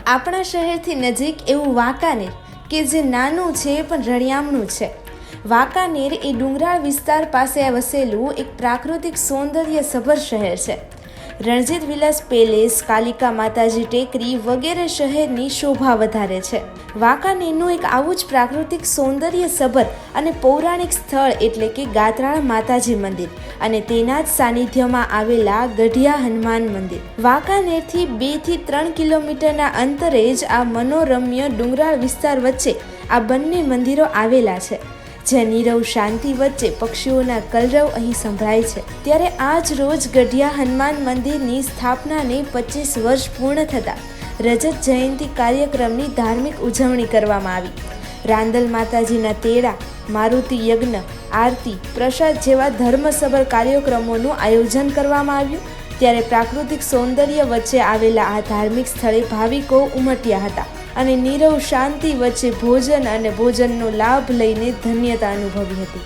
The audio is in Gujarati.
આપણા શહેરથી નજીક એવું વાંકાનેર કે જે નાનું છે પણ રળિયામણું છે. વાંકાનેર એ ડુંગરાળ વિસ્તાર પાસે વસેલું એક પ્રાકૃતિક સૌંદર્ય સભર શહેર છે. રણજીત વિલાસ પેલેસ, કાલિકા માતાજી ટેકરી વગેરે શહેરની શોભા વધારે છે. વાંકાનેરનું એક આવું જ પ્રાકૃતિક સૌંદર્ય સભર અને પૌરાણિક સ્થળ એટલે કે ગાત્રાળ માતાજી મંદિર અને તેના જ સાનિધ્યમાં આવેલા ગઢિયા હનુમાન મંદિર. વાંકાનેરથી 2 થી 3 કિલોમીટરના અંતરે જ આ મનોરમ્ય ડુંગરાળ વિસ્તાર વચ્ચે આ બંને મંદિરો આવેલા છે. જે નીરવ શાંતિ વચ્ચે પક્ષીઓના કલરવ અહીં સંભળાય છે. ત્યારે આજ રોજ ગઢિયા હનુમાન મંદિરની સ્થાપનાને 25 વર્ષ પૂર્ણ થતાં રજત જયંતિ કાર્યક્રમની ધાર્મિક ઉજવણી કરવામાં આવી. રાંદલ માતાજીના તેડા, મારુતિ યજ્ઞ, આરતી, પ્રસાદ જેવા ધર્મસભર કાર્યક્રમોનું આયોજન કરવામાં આવ્યું. ત્યારે પ્રાકૃતિક સૌંદર્ય વચ્ચે આવેલા આ ધાર્મિક સ્થળે ભાવિકો ઉમટ્યા હતા અને નીરવ શાંતિ વચ્ચે ભોજન અને ભોજનનો લાભ લઈને ધન્યતા અનુભવી હતી.